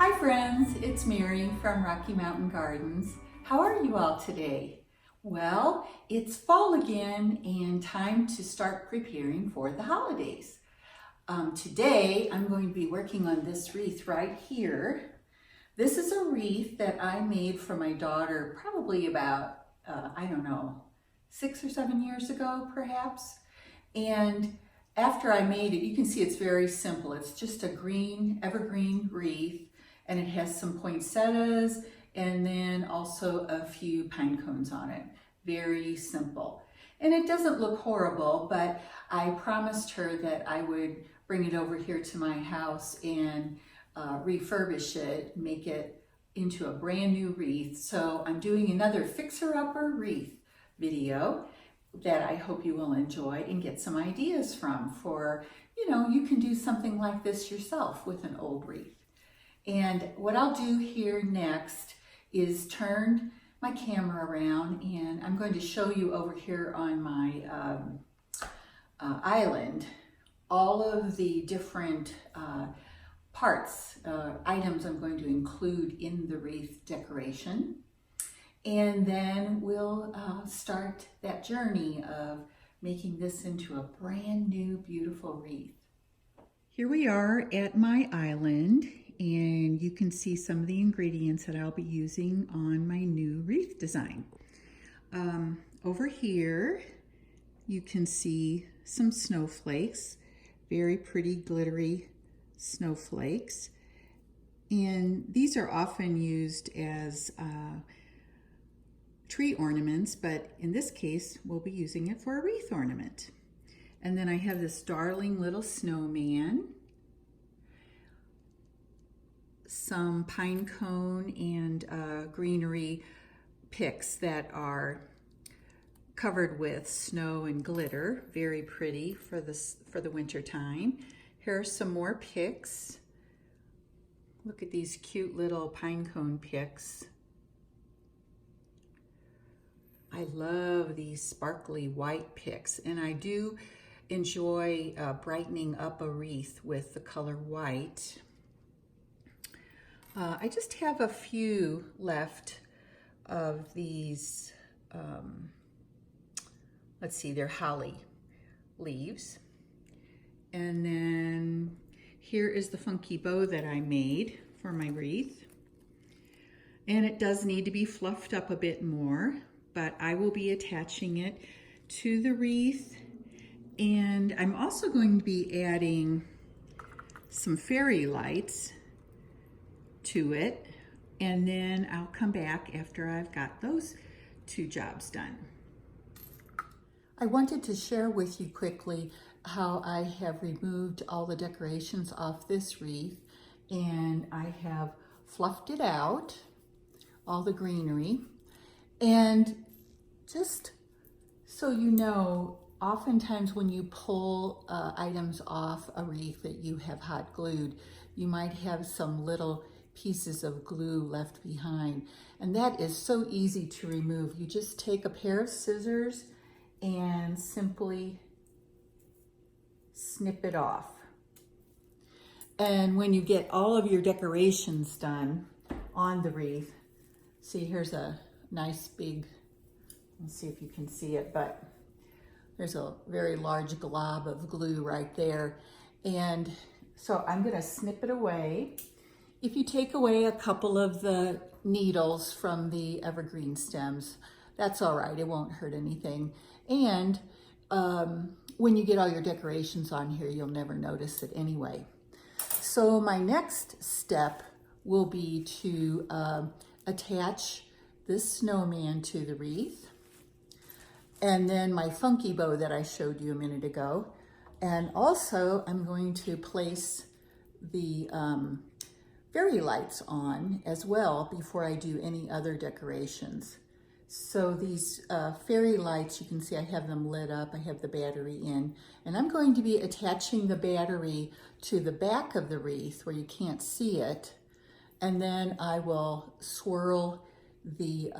Hi friends, it's Mary from Rocky Mountain Gardens. How are you all today? Well, it's fall again and time to start preparing for the holidays. Today I'm going to be working on this wreath right here. This is a wreath that I made for my daughter probably about, I don't know, 6 or 7 years ago perhaps. And after I made it, you can see it's very simple. It's just a green evergreen wreath, and it has some poinsettias and then also a few pine cones on it. Very simple. And it doesn't look horrible, but I promised her that I would bring it over here to my house and refurbish it, make it into a brand new wreath. So I'm doing another fixer-upper wreath video that I hope you will enjoy and get some ideas from for, you can do something like this yourself with an old wreath. And what I'll do here next is turn my camera around, and I'm going to show you over here on my island all of the different parts, items I'm going to include in the wreath decoration. And then we'll start that journey of making this into a brand new, beautiful wreath. Here we are at my island, and you can see some of the ingredients that I'll be using on my new wreath design. Over here, you can see some snowflakes, very pretty glittery snowflakes. And these are often used as tree ornaments, but in this case, we'll be using it for a wreath ornament. And then I have this darling little snowman, some pine cone and greenery picks that are covered with snow and glitter, very pretty for the winter time. Here are some more picks. Look at these cute little pine cone picks. I love these sparkly white picks, and I do enjoy brightening up a wreath with the color white. I just have a few left of these, let's see, they're holly leaves. And then here is the funky bow that I made for my wreath. And it does need to be fluffed up a bit more, but I will be attaching it to the wreath. And I'm also going to be adding some fairy lights to it. And then I'll come back after I've got those two jobs done. I wanted to share with you quickly how I have removed all the decorations off this wreath, and I have fluffed it out, all the greenery. And just so you know, oftentimes when you pull items off a wreath that you have hot glued, you might have some little pieces of glue left behind. And that is so easy to remove. You just take a pair of scissors and simply snip it off. And when you get all of your decorations done on the wreath, see, here's a nice big, let's see if you can see it, but there's a very large glob of glue right there. And so I'm gonna snip it away. If you take away a couple of the needles from the evergreen stems, that's all right, it won't hurt anything. And when you get all your decorations on here, you'll never notice it anyway. So my next step will be to attach this snowman to the wreath, and then my funky bow that I showed you a minute ago. And also I'm going to place the fairy lights on as well before I do any other decorations. So these fairy lights, you can see I have them lit up, I have the battery in, and I'm going to be attaching the battery to the back of the wreath where you can't see it, and then I will swirl the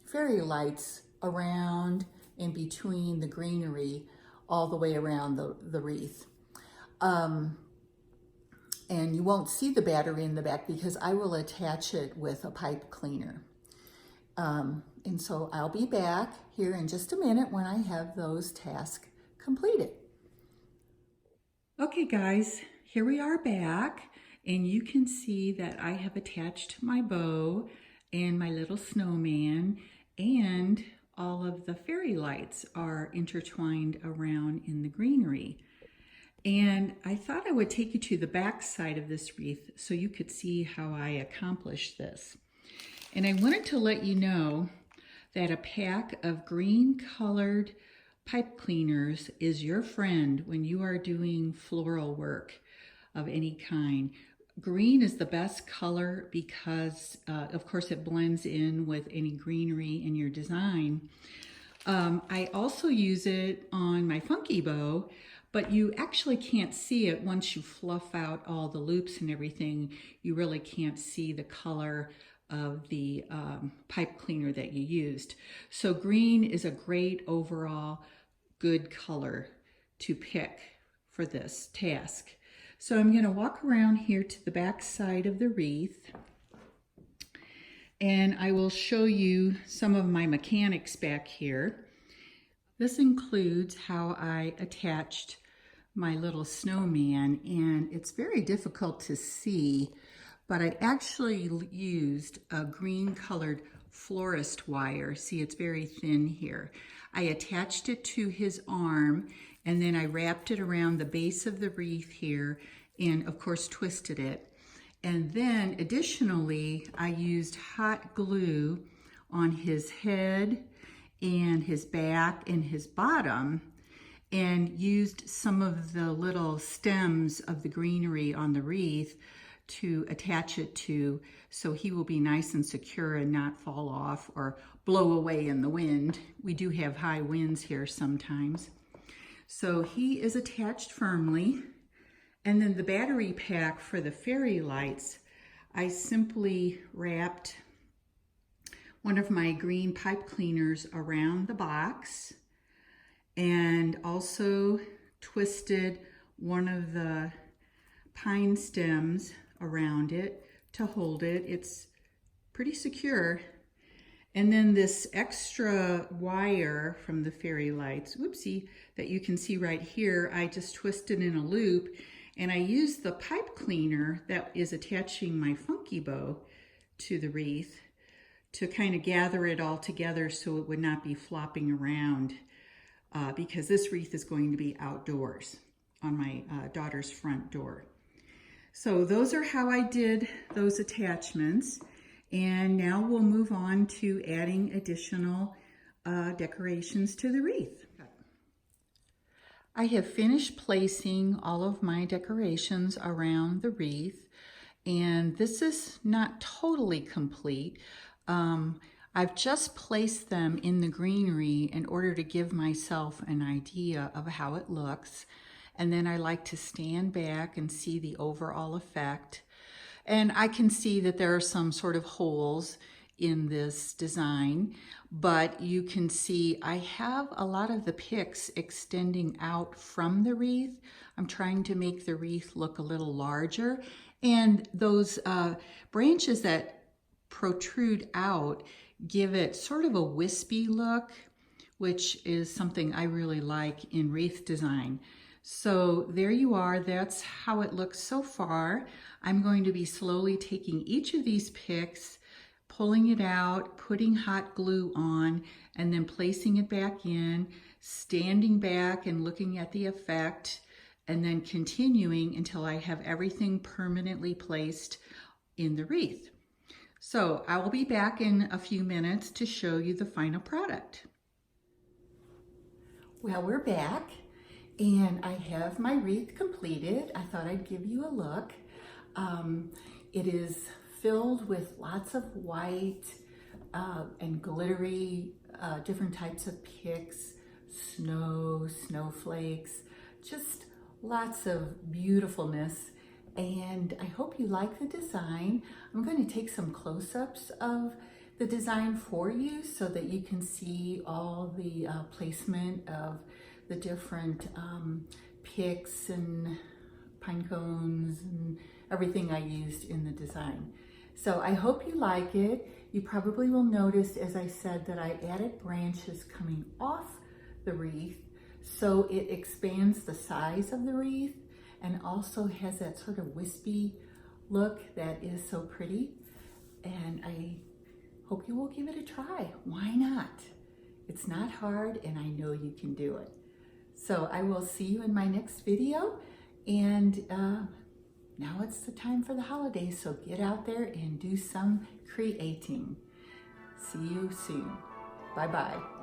fairy lights around in between the greenery all the way around the wreath. And you won't see the battery in the back because I will attach it with a pipe cleaner. And so I'll be back here in just a minute when I have those tasks completed. Okay guys, here we are back, and you can see that I have attached my bow and my little snowman, and all of the fairy lights are intertwined around in the greenery. And I thought I would take you to the back side of this wreath so you could see how I accomplished this. And I wanted to let you know that a pack of green colored pipe cleaners is your friend when you are doing floral work of any kind. Green is the best color because, of course, it blends in with any greenery in your design. I also use it on my funky bow, but you actually can't see it once you fluff out all the loops and everything. You really can't see the color of the pipe cleaner that you used. So green is a great overall good color to pick for this task. So I'm going to walk around here to the back side of the wreath, and I will show you some of my mechanics back here. This includes how I attached my little snowman, and it's very difficult to see, but I actually used a green colored florist wire. See, it's very thin here. I attached it to his arm, and then I wrapped it around the base of the wreath here, and of course twisted it. And then additionally, I used hot glue on his head and his back and his bottom, and used some of the little stems of the greenery on the wreath to attach it to, so he will be nice and secure and not fall off or blow away in the wind. We do have high winds here sometimes. So he is attached firmly. And then the battery pack for the fairy lights, I simply wrapped one of my green pipe cleaners around the box and also twisted one of the pine stems around it to hold it. It's pretty secure. And then this extra wire from the fairy lights, whoopsie, that you can see right here, I just twisted in a loop, and I used the pipe cleaner that is attaching my funky bow to the wreath to kind of gather it all together so it would not be flopping around, because this wreath is going to be outdoors on my daughter's front door. So those are how I did those attachments. And now we'll move on to adding additional decorations to the wreath. I have finished placing all of my decorations around the wreath, and this is not totally complete. I've just placed them in the greenery in order to give myself an idea of how it looks. And then I like to stand back and see the overall effect. And I can see that there are some sort of holes in this design, but you can see I have a lot of the picks extending out from the wreath. I'm trying to make the wreath look a little larger, and those branches that protrude out give it sort of a wispy look, which is something I really like in wreath design. So there you are, that's how it looks so far. I'm going to be slowly taking each of these picks, pulling it out, putting hot glue on, and then placing it back in, standing back and looking at the effect, and then continuing until I have everything permanently placed in the wreath. So I will be back in a few minutes to show you the final product. Well, we're back. And I have my wreath completed. I thought I'd give you a look. It is filled with lots of white and glittery, different types of picks, snow, snowflakes, just lots of beautifulness. And I hope you like the design. I'm going to take some close-ups of the design for you so that you can see all the placement of the different picks and pine cones and everything I used in the design. So I hope you like it. You probably will notice, as I said, that I added branches coming off the wreath, so it expands the size of the wreath and also has that sort of wispy look that is so pretty. And I hope you will give it a try. Why not? It's not hard, and I know you can do it. So I will see you in my next video, and now it's the time for the holidays, so get out there and do some creating. See you soon. Bye-bye.